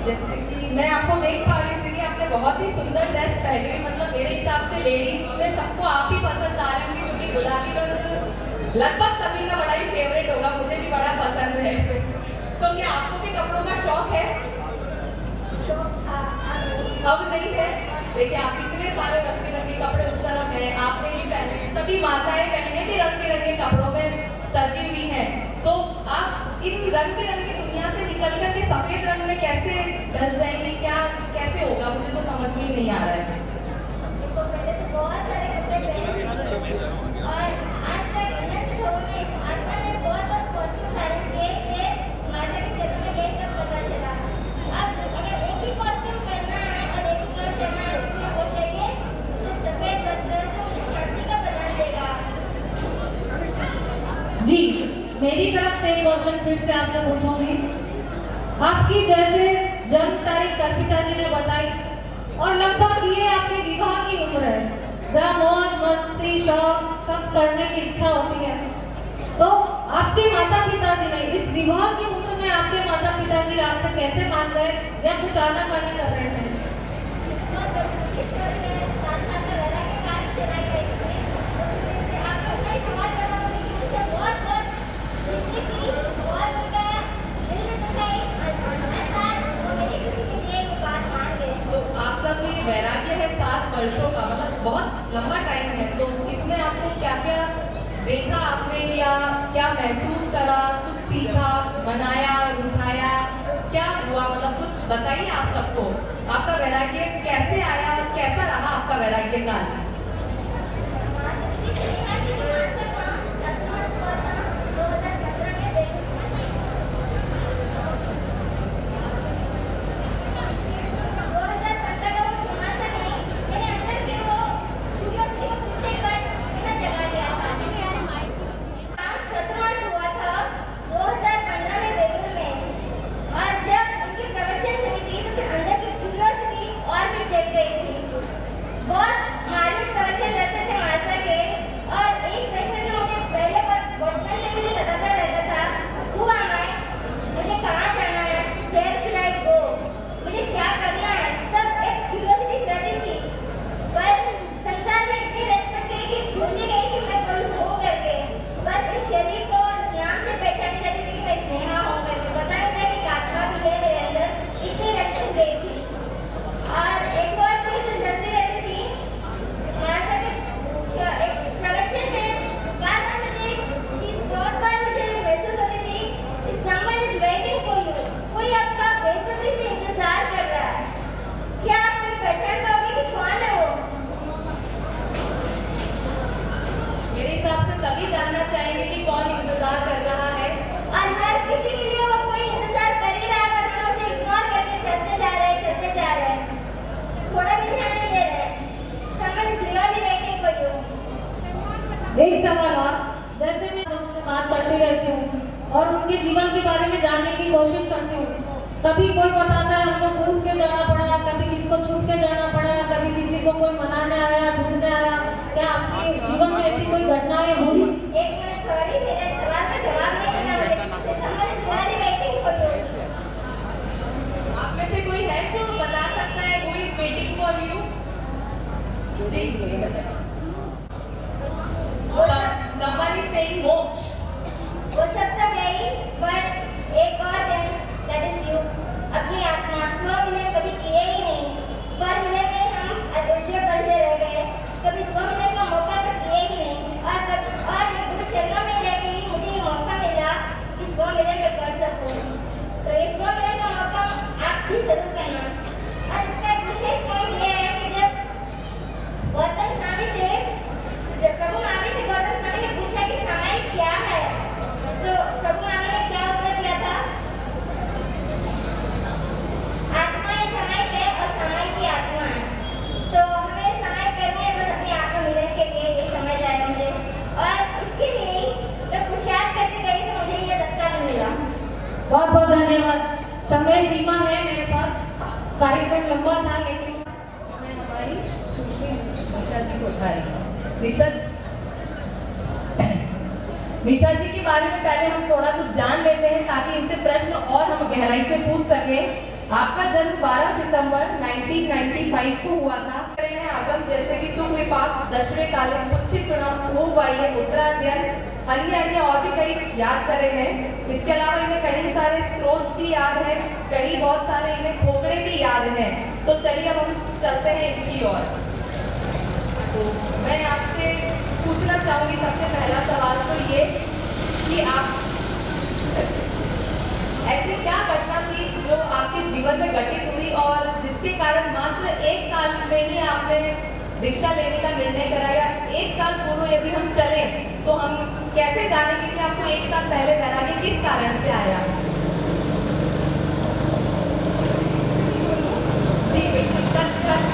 जैसे कि मैं आपको देख पा रही हूँ दीदी, आपने बहुत ही सुंदर ड्रेस पहनी हुई, मतलब मेरे हिसाब से लेडीज में सबको आप ही पसंद आ रही होंगी, क्योंकि गुलाबी रंग लगभग सभी का बड़ा ही फेवरेट होगा, मुझे भी बड़ा पसंद है। तो क्या आपको भी कपड़ों का शौक है? अब नहीं है। देखिए आप इतने सारे रंग बिरंगे कपड़े उस तरफ है, आपने भी पहने, सभी माताएं बहनें भी रंग बिरंगे कपड़ों में सजी हुई हैं। तो आप इन रंग बिरंगी दुनिया से निकल कर के सफेद रंग में कैसे ढल जाएंगी, क्या कैसे होगा, मुझे तो समझ में ही नहीं आ रहा है। तो पहले तो बहुत सारे कपड़े पहने और आज तक इन्हें शो में आत्मा ने बहुत कॉस्ट्यूम धारण किए माशा के क्षेत्र में गए तब पता चला। अब अगर एक ही कॉस्ट्यूम पहनना है और एक ही कलर चढ़ना है तो हो जाएंगे सिर्फ सफेद वस्त्र से मुझे शांति का प्रदान देगा। जी, मेरी तरफ से एक क्वेश्चन फिर से आपसे पूछूंगी। आपकी जैसे जन्म तारीख अर्पिता जी ने बताई और लगभग ये आपके विवाह की उम्र है, जहाँ मौज मस्ती शौक सब करने की इच्छा होती है। तो आपके माता पिता जी ने इस विवाह की उम्र में आपके माता पिता जी आपसे कैसे मान गए जब कुछ आनाकानी कर रहे थे? तो आपका जो ये वैराग्य है 7 वर्षों का, मतलब बहुत लंबा टाइम है, तो इसमें आपको क्या क्या देखा आपने या क्या महसूस करा, कुछ सीखा, मनाया, उठाया, क्या हुआ, मतलब कुछ बताइए आप सबको। आपका वैराग्य कैसे आया और कैसा रहा आपका वैराग्य काल? सभी जानना चाहेंगे कि कौन इंतजार कर रहा है, और हर किसी के लिए वो कोई इंतजार कर ही रहा है, पर हम उसे इग्नोर करके चलते जा रहे हैं, थोड़ा भी ध्यान नहीं दे रहे। Someone is really waiting for you। एक सवाल और, जैसे मैं उनसे बात करती रहती हूँ और उनके जीवन के बारे में जानने की कोशिश करती हूँ, कभी कोई बताता है हमको कूद के जाना पड़ा, कभी किसी को छुप के जाना पड़ा, कभी किसी को कोई मनाने आया, ढूंढने आया। क्या आपके जीवन में ऐसी कोई घटनाएं हुई? एक मिनट, सॉरी, मेरे सवाल का जवाब नहीं मिला मुझे। Someone is really waiting for you। आप में से कोई है जो बता सकता है who is waiting for you? जी बताइए। Someone is saying मोक्ष। वो सब तो गई, पर एक और जन, that is you, अपनी आत्मा स्व मिलन कभी किए ही नहीं, पर मिलन में हम उलझे पलझे रह गए, कभी स्व मिलन का मौका तो किए ही नहीं, और जब चरणों में रह गई मुझे ये मौका मिला कि स्व मिलन में कर सकूं, तो इस स्व मिलन का मौका आप भी जरूर करना। और इसका एक विशेष पॉइंट ये है कि जब गौतम स्वामी से प्रभु स्वामी से गौतम स्वामी ने पूछा कि समय क्या है, तो प्रभु स्वामी ने क्या उत्तर दिया था? आत्मा ही समय है और समय की आत्मा है। तो हमें समय करनी है बस अपनी आत्मा मिलन के लिए, ये समझ आया मुझे, और इसके लिए मैं पुरुषार्थ करके गई तो मुझे ये रास्ता भी मिला। बहुत बहुत धन्यवाद। समय सीमा है मेरे पास, कार्यक्रम लंबा था, लेकिन मैं हमारी निशा जी को उठाएंगे। निशा जी के बारे में पहले हम थोड़ा कुछ जान लेते हैं ताकि इनसे प्रश्न और हम गहराई से पूछ सके। आपका जन्म 12 सितंबर 1995 को हुआ था। आगम जैसे कि सुख विपाक, दशमे काले, पुच्छी सुणम, ऊब वाह्य, उत्तराध्ययन, अन्य और भी कई याद करे हैं। इसके अलावा इन्हें कई सारे स्त्रोत भी याद हैं, कई बहुत सारे इन्हें खोखड़े भी याद हैं। तो चलिए अब हम चलते हैं इनकी ओर। तो मैं आपसे पूछना चाहूंगी सबसे पहला सवाल तो ये कि आप ऐसी क्या घटना थी जो आपके जीवन में घटित हुई और जिसके कारण मात्र 1 साल में ही आपने दीक्षा लेने का निर्णय करा, या 1 साल पूर्व यदि हम चलें तो हम कैसे जानेंगे कि आपको 1 साल पहले वैराग्य किस कारण से आया? जी बिल्कुल, सच सच।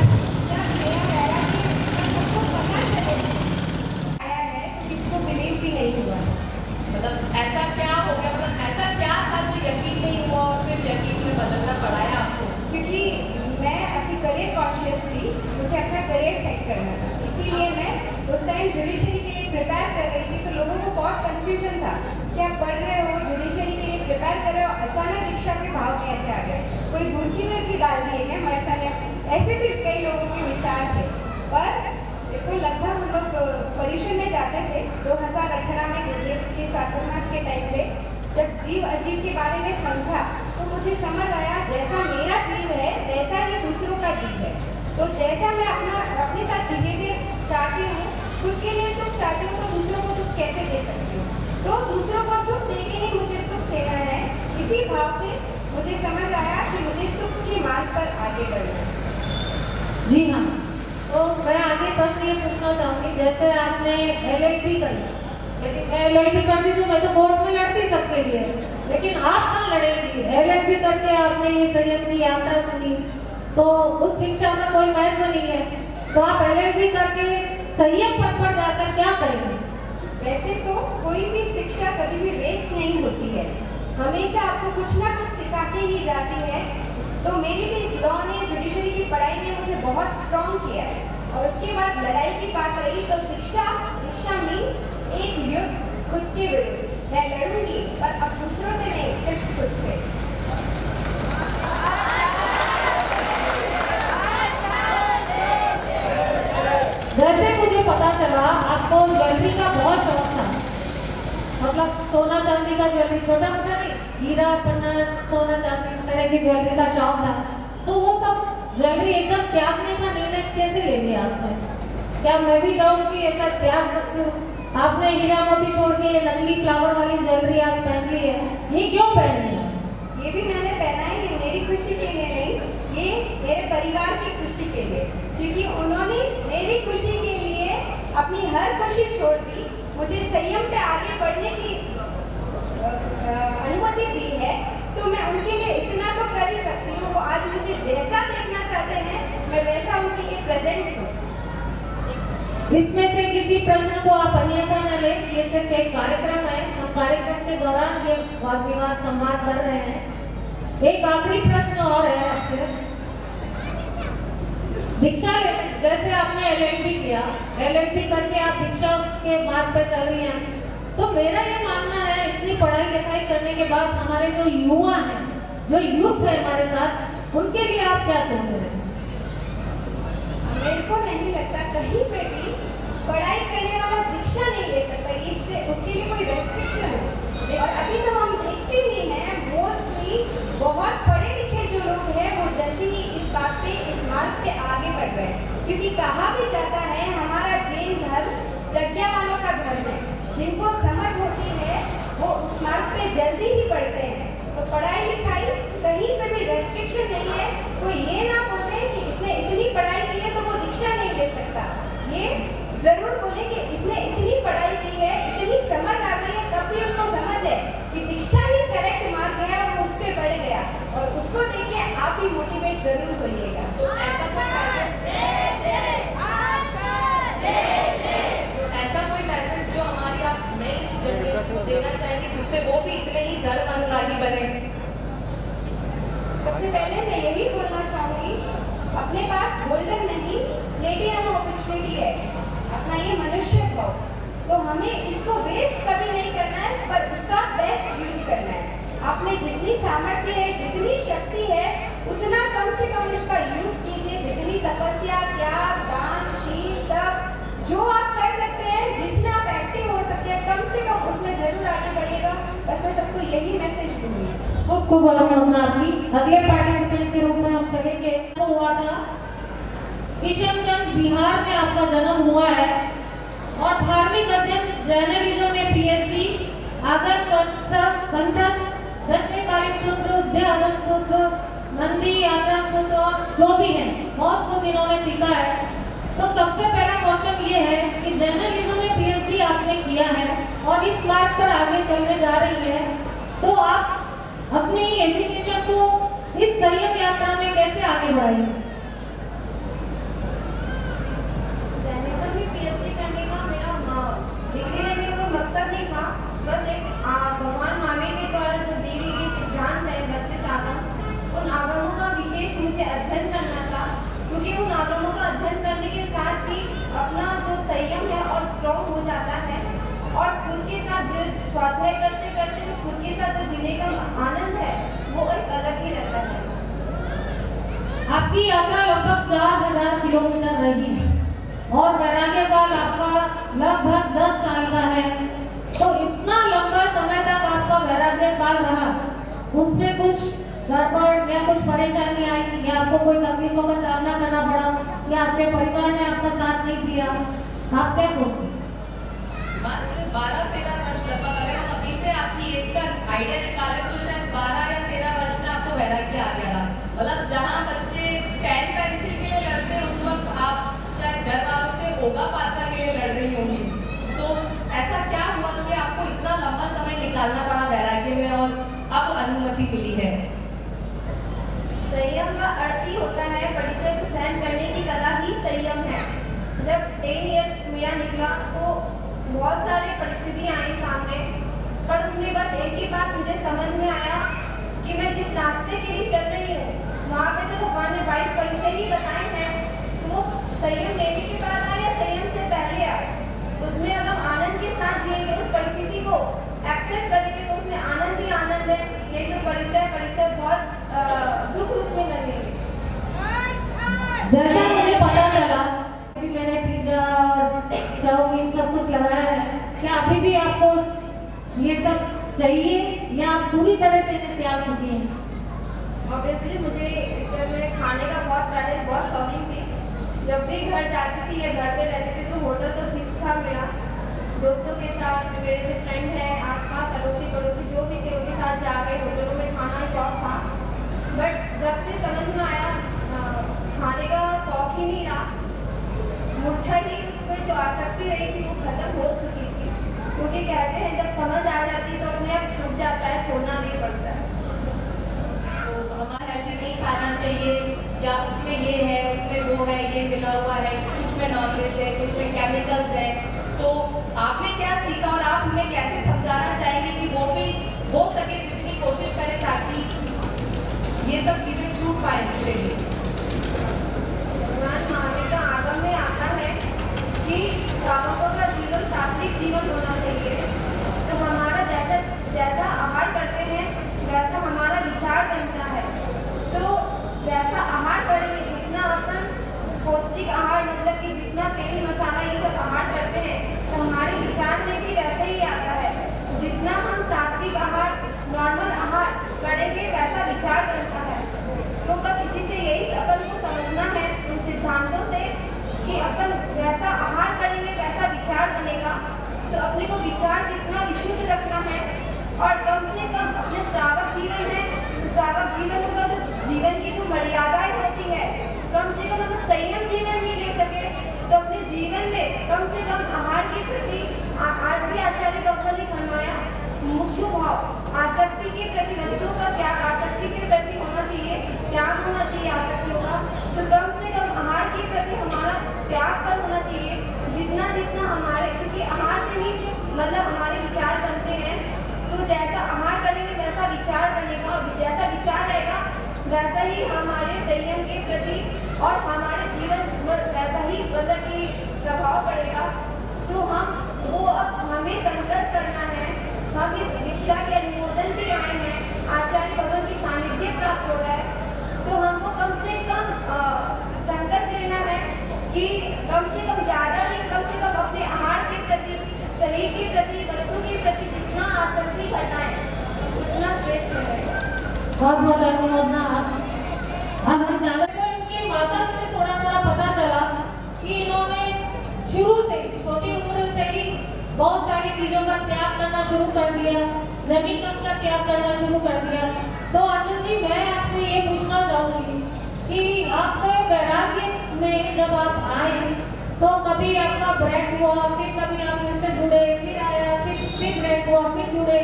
जब मेरा वैराग्य सबको पता चले आया है तो किसको बिलीव भी नहीं हुआ। मतलब ऐसा क्या हो गया, मतलब ऐसा क्या था जो यकीन नहीं हुआ और फिर यकीन में बदलना पड़ा है आपको? क्योंकि मैं अपनी करियर कॉन्शियस थी, मुझे अपना करियर सेट करना था, इसीलिए मैं उस टाइम जुडिशरी के लिए प्रिपेयर कर रही थी। तो लोगों को बहुत कंफ्यूजन था कि आप पढ़ रहे हो, जुडिशरी के लिए प्रिपेयर कर रहे हो, अचानक दीक्षा के भाव कैसे आ गए, कोई भुड़की दरकी डाल दिए क्या मरसा ने, ऐसे भी कई लोगों के विचार थे। पर देखो, लगभग हम लोग पर्यूषण में जाते थे 2018 में गुरुदेव के चातुर्मास के टाइम पे। जब जीव अजीव के बारे में समझा तो मुझे समझ आया जैसा मेरा जीव है वैसा ही दूसरों का जीव है। तो जैसा मैं अपने साथ बिहेवियर चाहती हूँ, खुद के लिए सुख चाहती हूँ, तो दूसरों को दुख कैसे दे सकती हूँ? तो दूसरों को सुख दे के ही मुझे सुख देना है। इसी भाव से मुझे समझ आया कि मुझे सुख के मार्ग पर आगे बढ़ना है। जी हाँ, तो मैं आगे प्रश्न ये पूछना चाहूँगी, जैसे आपने LLB करी, लेकिन मैं LLB करती तो मैं तो कोर्ट में लड़ती सबके लिए, लेकिन आप कहाँ लड़ेंगी? LLB करके आपने ये संयम की यात्रा चुनी, तो उस शिक्षा का कोई महत्व नहीं है, तो आप LLB करके संयम पद पर जाकर क्या करेंगे? वैसे तो कोई भी शिक्षा कभी भी वेस्ट नहीं होती है, हमेशा आपको कुछ ना कुछ सिखा के ही जाती है। तो मेरी भी इस लॉ ने, जुडिशरी की पढ़ाई ने मुझे बहुत स्ट्रॉन्ग किया है। और उसके बाद लड़ाई की बात रही तो दीक्षा मीन्स एक युद्ध खुद के विरुद्ध। मैं लड़ूंगी पर अब दूसरों से नहीं, सिर्फ खुद से। जैसे मुझे पता चला आपको ज्वेलरी का बहुत शौक था, मतलब सोना चांदी का ज्वेलरी, छोटा मोटा नहीं, हीरा पन्ना सोना चांदी इस तरह की ज्वेलरी का शौक था, तो वो सब ज्वेलरी एकदम त्यागने का निर्णय कैसे ले लिया आपने? क्या मैं भी जाऊंगी ऐसा त्याग सकती हूँ? आपने हीरा मोती छोड़ के ये नकली फ्लावर वाली ज्वेलरी आज पहन ली है, ये क्यों पहनी है? ये भी मैंने पहना है, ये मेरी खुशी के लिए नहीं, ये मेरे परिवार की खुशी के लिए, क्योंकि उन्होंने मेरी खुशी के लिए अपनी हर खुशी छोड़ दी, मुझे संयम पे आगे बढ़ने की अनुमति दी है। तो मैं उनके लिए इतना तो कर ही सकती हूँ। वो आज मुझे जैसा देखना चाहते हैं मैं वैसा उनके लिए प्रेजेंट हूँ। इसमें से किसी प्रश्न को आप अन्यथा न लें, ये सिर्फ एक कार्यक्रम है, हम कार्यक्रम के दौरान ये वाद विवाद संवाद कर रहे हैं। एक आखिरी प्रश्न और है आपसे, दीक्षा जैसे आपने LLB किया, LLB करके आप दीक्षा के मार्ग पर चल रही हैं, तो मेरा ये मानना है इतनी पढ़ाई लिखाई करने के बाद हमारे जो युवा हैं, जो यूथ है हमारे साथ, उनके लिए आप क्या सोच रहे हैं? मेरे को नहीं लगता कहीं पे भी पढ़ाई करने वाला दीक्षा नहीं ले सकता, इसलिए उसके लिए कोई रेस्ट्रिक्शन है। और अभी तो हम देखते ही हैं मोस्टली बहुत पढ़े लिखे जो लोग हैं वो जल्दी ही इस बात पे, इस मार्ग पे आगे बढ़ रहे हैं, क्योंकि कहा भी जाता है हमारा जैन धर्म प्रज्ञावानों का धर्म है, जिनको समझ होती है वो उस मार्ग पे जल्दी ही बढ़ते हैं। तो पढ़ाई लिखाई कहीं पे भी रेस्ट्रिक्शन नहीं है। कोई ये ना बोले कि इसने इतनी पढ़ाई की है तो वो दीक्षा नहीं ले सकता, ये जरूर बोले कि इसने इतनी पढ़ाई की है, इतनी समझ आ गई है, तब भी उसको समझ है कि दीक्षा ही करेक्ट मार्ग है और वो उस पर बढ़ गया, और उसको देख के आप भी मोटिवेट जरूर होइएगा। तो ऐसा कोई मैसेज जो हमारी आप नई जनरेशन को देना चाहेंगे जिससे वो भी इतने ही धर्म अनुरागी बने? सबसे पहले मैं यही बोलना चाहूंगी, अपने पास गोल्डन नहीं प्लेटिनम अपॉर्चुनिटी है, अपना ये मनुष्य भाव, तो हमें इसको वेस्ट कभी नहीं करना है, पर उसका बेस्ट यूज करना है। आप में जितनी सामर्थ्य है, जितनी शक्ति है, यही मैसेज दूंगी। खूब खूब अभिनंदन आपकी। अगले पार्टिसिपेंट के रूप में हम चलेंगे। तो हुआ था किशनगंज बिहार में आपका जन्म हुआ है और धार्मिक अध्ययन जर्नलिज्म में पीएचडी, आगम कंठस्थ 10वें कालिक सूत्र, उद्यागम सूत्र, नंदी आचार सूत्र और जो भी है बहुत कुछ इन्होंने सीखा है। तो सबसे पहला क्वेश्चन ये है कि जर्नलिज्म में पीएचडी आपने किया है और इस मार्ग पर आगे चलने जा रही है, तो आप अपनी एजुकेशन को इस संयम यात्रा में कैसे आगे बढ़ाएंगे? जर्नलिज्म में पीएचडी करने का मेरा डिग्री लेने का कोई मकसद नहीं था। बस एक भगवान महावीर के द्वारा जो दी गई सिद्धांत है 32 आगम, उन आगमों का विशेष मुझे अध्ययन करना था, क्योंकि उन आगमों का अध्ययन करने के साथ ही अपना जो संयम है और स्ट्रॉन्ग हो जाता है और खुद के साथ जो स्वाध्याय करते करते जो खुद के साथ जो जीने का आनंद है वो एक अलग ही रहता है। आपकी यात्रा लगभग 4000 किलोमीटर रही और वैराग्य काल आपका लगभग 10 साल का है। तो इतना लंबा समय तक आपका वैराग्य काल रहा, उसमें कुछ गड़बड़ या कुछ परेशानी आई या आपको कोई तकलीफों का सामना करना पड़ा या आपके परिवार ने आपका साथ नहीं दिया, आप क्या सोचते? 12-13 वर्ष लगभग, अगर हम अभी से आपकी एज का आइडिया निकालें तो शायद 12 या 13 वर्ष में आपको वैराग्य आ गया था। मतलब जहाँ बच्चे पेन पेंसिल के लिए लड़ते हैं उस वक्त आप शायद घर वालों से ओगा पात्रा के लिए लड़ रही होंगी। तो ऐसा क्या हुआ कि आपको इतना लंबा समय निकालना पड़ा वैराग्य में और अब अनुमति मिली है? संयम का अर्थ ही होता है परिसर को सहन करने की कला ही संयम है। जब 10 इयर्स मेरा निकला तो बहुत सारी परिस्थितियां आई सामने, पर उसमें बस एक ही बात मुझे समझ में आया कि मैं जिस रास्ते के लिए चल रही हूँ वहाँ पे तो भगवान ने 22 परिसर ही बताए हैं, तो वो संयम लेने के बाद आए या संयम से पहले आए, उसमें अगर हम आनंद के साथ जिएंगे, उस परिस्थिति को एक्सेप्ट करेंगे तो उसमें आनंद ही आनंद है। नहीं तो परिसर बहुत दुख रूप में लगेंगे। जैसा मुझे पता चला, अभी मैंने पिज्जा और चाउमीन सब कुछ लगाया है, क्या अभी भी आपको ये सब चाहिए या आप पूरी तरह से इन्हें त्याग चुकी हैं? ऑब्वियसली मुझे इस समय खाने का पहले बहुत शौकीन थी। जब भी घर जाती थी या घर पे रहती थी तो होटल तो फिक्स था मेरा। दोस्तों के साथ, मेरे जो फ्रेंड हैं आसपास, अड़ोसी पड़ोसी जो भी थे उनके साथ जाके होटलों में खाना शौक था। बट जब से समझ में आया खाने का शौक ही नहीं रहा, मूर्छा ही उस पर जो आसक्ति रही थी वो खत्म हो चुकी थी। क्योंकि कहते हैं जब समझ आ जाती है तो अपने आप छूट जाता है, छोड़ना नहीं पड़ता है। तो हमारा हेल्दी नहीं खाना चाहिए या उसमें ये है उसमें वो है, ये मिला हुआ है, कुछ में नॉनवेज है, कुछ में केमिकल्स है, तो आपने क्या सीखा और आप उन्हें कैसे समझाना चाहेंगे कि वो भी हो सके जितनी कोशिश करें ताकि ये सब चीजें छूट पाए उनसे? भगवान महावीर का आगम में आता है कि श्रावकों का जीवन सात्विक जीवन होना चाहिए। तो हमारा जैसा आहार करते हैं वैसा हमारा विचार बनता है। तो जैसा आहार करेंगे, जितना अपन पौष्टिक आहार मतलब कि जितना तेल मसाला ये सब आहार करते हैं तो हमारे विचार में भी वैसा ही आता है। जितना हम सात्विक आहार, नॉर्मल आहार करेंगे वैसा विचार बनता है। तो बस इसी से यही अपन को समझना है उन सिद्धांतों से कि अपन जैसा आहार करेंगे वैसा विचार बनेगा। तो अपने को विचार कितना विशुद्ध रखना है और कम से कम अपने श्रावक जीवन है तो श्रावक जीवन का जो जीवन की जो मर्यादाएं होती है, कम से कम हम संयम जीवन नहीं ले सके तो अपने जीवन में कम से कम आहार के प्रति आज भी आचार्य भगवान ने फरमाया मुमुक्षु भाव, आसक्ति के प्रति, वस्तुओं का त्याग आसक्ति के प्रति होना चाहिए, त्याग होना चाहिए आसक्तियों का। तो कम से कम आहार के प्रति हमारा त्याग पर होना चाहिए। जितना जितना हमारे, क्योंकि आहार से ही मतलब हमारे विचार बनते हैं, तो जैसा आहार करेंगे वैसा विचार बनेगा और जैसा विचार रहेगा वैसा ही हमारे संयम के प्रति और हमारे जीवन पर वैसा ही मतलब कि प्रभाव पड़ेगा। तो हमें संकल्प करना है, हम इस दीक्षा के अनुमोदन भी आए हैं, आचार्य भगवान की सानिध्य प्राप्त हो रहा है, तो हमको कम से कम संकल्प लेना है कि कम से कम ज़्यादा नहीं, कम से कम अपने आहार के प्रति, शरीर के प्रति, वस्तु के प्रति जितना आसक्ति घटाएं बहुत बहुत अनुमोदना। अब हम ज़्यादा इनके माता जी से थोड़ा थोड़ा पता चला कि इन्होंने शुरू से छोटी उम्र से ही बहुत सारी चीज़ों का त्याग करना शुरू कर दिया, जमीन का त्याग करना शुरू कर दिया। तो आंचल जी, मैं आपसे ये पूछना चाहूँगी कि आपके वैराग्य में जब आप आए तो कभी आपका ब्रेक हुआ, फिर कभी आप फिर से जुड़े, फिर आया, फिर ब्रेक हुआ, फिर जुड़े,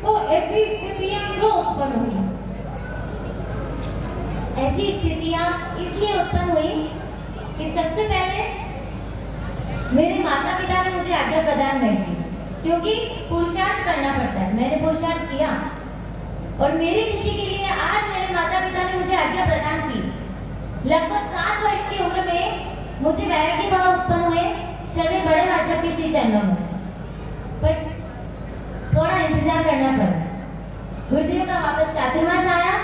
तो ऐसी स्थितियाँ क्यों उत्पन्न हुई? ऐसी स्थितियाँ इसलिए उत्पन्न हुई कि सबसे पहले मेरे माता पिता ने मुझे आज्ञा प्रदान नहीं की, क्योंकि पुरुषार्थ करना पड़ता है। मैंने पुरुषार्थ किया और मेरी खुशी के लिए आज मेरे माता पिता ने मुझे आज्ञा प्रदान की। लगभग 7 वर्ष की उम्र में मुझे वैराग्य भाव उत्पन्न हुए श्रद्धेय बड़े मजहब के श्री चरणों में, पर थोड़ा इंतजार करना पड़ा। गुरुदेव का वापस चातुर्मास आया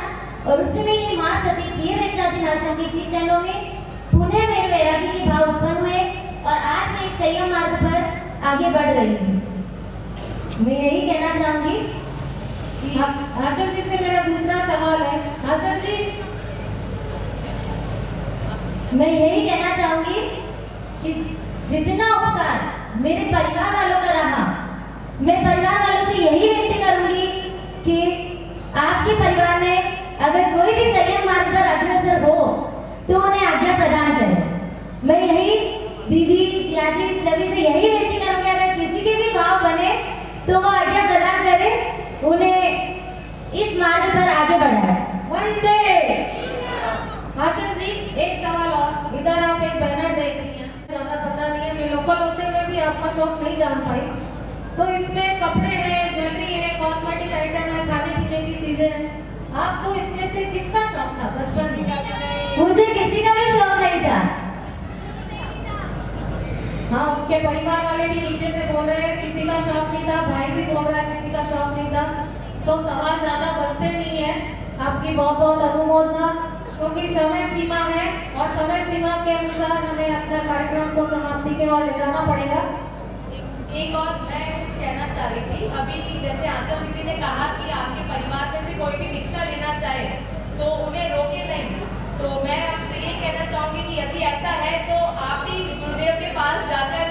और उस समय ये माँ सती प्रियदर्शना जी आश्रम के श्री चरणों में पुनः मेरे वैराग्य के भाव उत्पन्न हुए और आज मैं इस संयम मार्ग पर आगे बढ़ रही हूँ। मैं यही कहना चाहूंगी कि आंचल जी से मेरा दूसरा सवाल है। आंचल जी, मैं यही कहना चाहूंगी कि जितना उपकार मेरे परिवार वालों का रहा, मैं परिवार वालों से यही विनती करूंगी कि आपके परिवार में अगर कोई भी संयम मार्ग पर अग्रसर हो तो उन्हें आज्ञा प्रदान करें। मैं यही दीदी जियाजी सभी से यही विनती करूंगी, अगर किसी के भी भाव बने तो वो आज्ञा प्रदान करे, उन्हें इस मार्ग पर आगे बढ़ाए। वंदे। आंचल जी, एक सवाल और। इधर आप एक बैनर देख रही हैं, ज्यादा पता नहीं है, मैं लोकल होते हुए भी आपका शौक नहीं जान पाई। तो इसमें कपड़े हैं, ज्वेलरी है, कॉस्मेटिक आइटम है, खाने पीने की चीजें हैं। आपको इसमें से किसका शौक था बचपन में? मुझे किसी का भी शौक नहीं था। हाँ, उनके परिवार वाले भी नीचे से बोल रहे हैं किसी का शौक नहीं था, भाई भी बोल रहा है किसी का शौक नहीं था। तो सवाल ज्यादा बनते नहीं है। आपकी बहुत बहुत अनुमोदना, क्योंकि समय सीमा है और समय सीमा के अनुसार हमें अपना कार्यक्रम को समाप्ति की ओर ले जाना पड़ेगा। एक और मैं कुछ कहना चाह रही थी। अभी जैसे आंचल दीदी ने कहा कि आपके परिवार में से कोई भी दीक्षा लेना चाहे तो उन्हें रोके नहीं, तो मैं आपसे यही कहना चाहूंगी कि यदि ऐसा है तो आप भी गुरुदेव के पास जाकर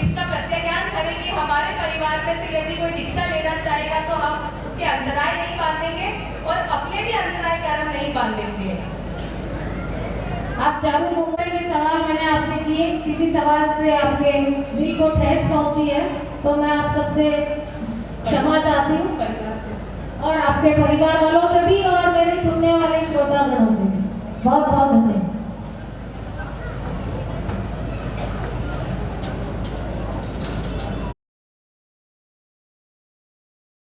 इसका प्रत्याख्यान करें कि हमारे परिवार में से यदि कोई दीक्षा लेना चाहेगा तो हम उसके अंतराय नहीं बांधेंगे और अपने भी अंतराय कर्म नहीं बांधेंगे। आप चारों मुंबई के सवाल मैंने आपसे किए, किसी सवाल से आपके दिल को ठेस पहुंची है तो मैं आप सबसे क्षमा चाहती हूँ, परिवार से और आपके परिवार वालों से भी और मेरे सुनने वाले श्रोतागणों से भी बहुत बहुत